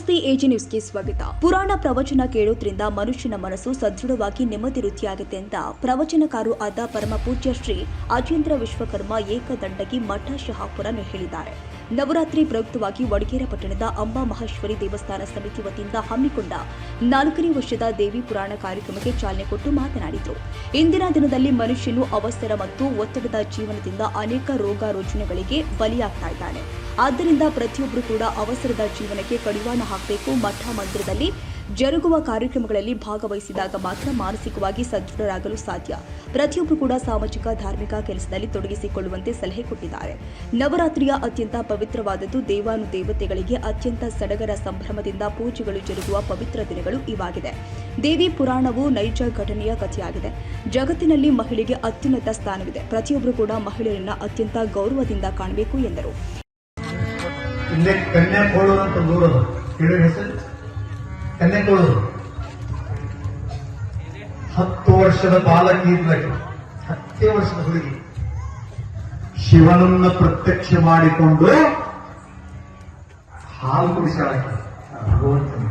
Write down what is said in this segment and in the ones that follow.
ನಮಸ್ತೆ ಎಜಿ ನ್ಯೂಸ್ಗೆ ಸ್ವಾಗತ. ಪುರಾಣ ಪ್ರವಚನ ಕೇಳೋದ್ರಿಂದ ಮನುಷ್ಯನ ಮನಸ್ಸು ಸದೃಢವಾಗಿ ನೆಮ್ಮದಿ ವೃದ್ಧಿಯಾಗುತ್ತೆ ಅಂತ ಪ್ರವಚನಕಾರು ಆದ ಪರಮ ಪೂಜ್ಯ ಶ್ರೀ ಅಜೇಂದ್ರ ವಿಶ್ವಕರ್ಮ ಏಕದಂಡಗಿ ಮಠ ಶಹಾಪುರ ಹೇಳಿದ್ದಾರೆ. ನವರಾತ್ರಿ ಪ್ರಯುಕ್ತವಾಗಿ ವಡಗೇರ ಪಟ್ಟಣದ ಅಂಬಾ ಮಹೇಶ್ವರಿ ದೇವಸ್ಥಾನ ಸಮಿತಿ ವತಿಯಿಂದ ಹಮ್ಮಿಕೊಂಡ 4ನೇ ವರ್ಷದ ದೇವಿ ಪುರಾಣ ಕಾರ್ಯಕ್ರಮಕ್ಕೆ ಚಾಲನೆ ಕೊಟ್ಟು ಮಾತನಾಡಿದರು. ಇಂದಿನ ದಿನದಲ್ಲಿ ಮನುಷ್ಯನು ಅವಸರ ಮತ್ತು ಒತ್ತಡದ ಜೀವನದಿಂದ ಅನೇಕ ರೋಗ ರುಜಿನಗಳಿಗೆ ಬಲಿಯಾಗ್ತಾ ಇದ್ದಾನೆ. ಆದ್ದರಿಂದ ಪ್ರತಿಯೊಬ್ಬರು ಕೂಡ ಅವಸರದ ಜೀವನಕ್ಕೆ ಕಡಿವಾಣ ಹಾಕಬೇಕು. ಮಠ ಮಂದಿರದಲ್ಲಿ ಜರುಗುವ ಕಾರ್ಯಕ್ರಮಗಳಲ್ಲಿ ಭಾಗವಹಿಸಿದಾಗ ಮಾತ್ರ ಮಾನಸಿಕವಾಗಿ ಸದೃಢರಾಗಲು ಸಾಧ್ಯ. ಪ್ರತಿಯೊಬ್ಬರು ಕೂಡ ಸಾಮಾಜಿಕ ಧಾರ್ಮಿಕ ಕೆಲಸದಲ್ಲಿ ತೊಡಗಿಸಿಕೊಳ್ಳುವಂತೆ ಸಲಹೆ ಕೊಟ್ಟಿದ್ದಾರೆ. ನವರಾತ್ರಿಯ ಅತ್ಯಂತ ಪವಿತ್ರವಾದದ್ದು. ದೇವಾನುದೇವತೆಗಳಿಗೆ ಅತ್ಯಂತ ಸಡಗರ ಸಂಭ್ರಮದಿಂದ ಪೂಜೆಗಳು ಜರುಗುವ ಪವಿತ್ರ ದಿನಗಳು ಇವಾಗಿದೆ. ದೇವಿ ಪುರಾಣವು ನೈಜ ಘಟನೆಯ ಕಥೆಯಾಗಿದೆ. ಜಗತ್ತಿನಲ್ಲಿ ಮಹಿಳೆಗೆ ಅತ್ಯುನ್ನತ ಸ್ಥಾನವಿದೆ. ಪ್ರತಿಯೊಬ್ಬರು ಕೂಡ ಮಹಿಳೆಯರನ್ನ ಅತ್ಯಂತ ಗೌರವದಿಂದ ಕಾಣಬೇಕು ಎಂದರು. ಇಲ್ಲೇ ಕನ್ಯಾಕೋಳೂರು ಅಂತ ಊರದು ಕೇಳಿದ ಹೆಸರು ಕನ್ಯಾಕೋಳೂರು. 10 ವರ್ಷದ ಬಾಲಕಿ ಇದ್ಲಾಗಿ 10 ವರ್ಷದ ಹುಡುಗಿ ಶಿವನನ್ನ ಪ್ರತ್ಯಕ್ಷ ಮಾಡಿಕೊಂಡು ಹಾಲು ಕುಡಿಸಾಳಕ್ಕೆ ಭಗವಂತನ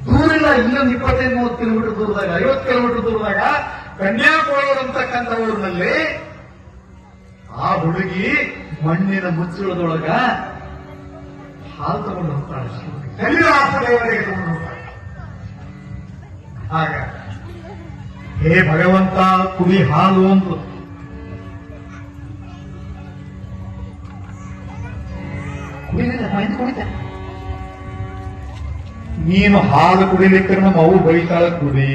ದೂರಿಲ್ಲ. ಇಲ್ಲೊಂದು 25-30 ಕಿಲೋಮೀಟರ್ ದೂರದಾಗ 50 ಕಿಲೋಮೀಟರ್ ದೂರದಾಗ ಕನ್ಯಾಕೋಳೂರು ಅಂತಕ್ಕಂಥ ಊರಿನಲ್ಲಿ ಆ ಹುಡುಗಿ ಮಣ್ಣಿನ ಮುಚ್ಚಳದೊಳಗ ಹಾಲು ತಗೊಂಡು ಹೋಗ್ತಾಳೆ. ದೇವರಿಗೆ ತಗೊಂಡು ಹೋಗ್ತಾಳೆ. ಆಗ ಹೇ ಭಗವಂತ ಕುಡಿ ಹಾಲು ಅಂತ ಕುಡಿತ. ನೀನು ಹಾಲು ಕುಡಿಲಿಕ್ಕೆ ನಮ್ಮ ಅವು ಬೈತಾಳ ಕುಡಿ.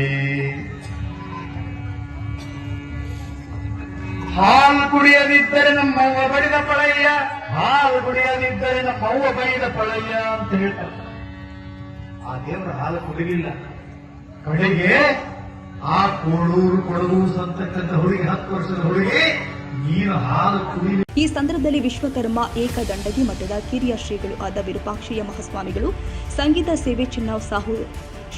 ಹಾಲು ಕುಡಿಯದಿದ್ದರೆ ನಮ್ಮವ್ವ ಬಡಿದ ಪಳಯ್ಯ, ಹಾಲು ಕುಡಿಯದಿದ್ದರೆ ನಮ್ಮವ್ವ ಬೈದ ಪಳಯ್ಯ ಅಂತ ಹೇಳ್ತಾರೆ. ಆ ದೇವರ ಹಾಲು ಕುಡಿಲಿಲ್ಲ. ಕಡೆಗೆ ಆ ಕೋಳೂರು ಕೊಡಗು ಅಂತಕ್ಕಂಥ ಹುಡುಗಿ 10 ವರ್ಷದ ಹುಡುಗಿ ನೀನು ಹಾಲು ಕುಡಿ. ಈ ಸಂದರ್ಭದಲ್ಲಿ ವಿಶ್ವಕರ್ಮ ಏಕದಂಡಗಿ ಮಠದ ಕಿರಿಯ ಶ್ರೀಗಳು ಆದ ವಿರೂಪಾಕ್ಷಯ್ಯ ಮಹಾಸ್ವಾಮಿಗಳು, ಸಂಗೀತ ಸೇವೆ ಚಿನ್ನ ಸಾಹು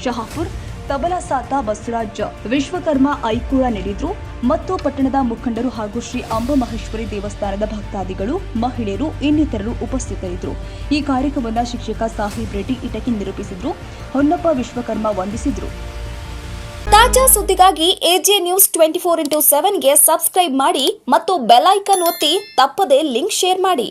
ಶಹಾಪುರ್, ತಬಲಾ ಸಾತ ಬಸವರಾಜ್ ವಿಶ್ವಕರ್ಮ ಐಕೂರ ನೀಡಿದ್ರು ಮತ್ತು ಪಟ್ಟಣದ ಮುಖಂಡರು ಹಾಗೂ ಶ್ರೀ ಅಂಬಾ ಮಹೇಶ್ವರಿ ದೇವಸ್ಥಾನದ ಭಕ್ತಾದಿಗಳು, ಮಹಿಳೆಯರು ಇನ್ನಿತರರು ಉಪಸ್ಥಿತರಿದ್ದರು. ಈ ಕಾರ್ಯಕ್ರಮವನ್ನು ಶಿಕ್ಷಕ ಸಾಹಿಬ್ ರೆಡ್ಡಿ ಇಟಕಿ ನಿರೂಪಿಸಿದ್ರು. ಹೊನ್ನಪ್ಪ ವಿಶ್ವಕರ್ಮ ವಂದಿಸಿದ್ರು. ತಾಜಾ ಸುದ್ದಿಗಾಗಿ ಎಜೆ ನ್ಯೂಸ್ 24x7ಗೆ ಸಬ್ಸ್ಕ್ರೈಬ್ ಮಾಡಿ ಮತ್ತು ಬೆಲ್ ಐಕಾನ್ ಒತ್ತಿ ತಪ್ಪದೇ ಲಿಂಕ್ ಶೇರ್ ಮಾಡಿ.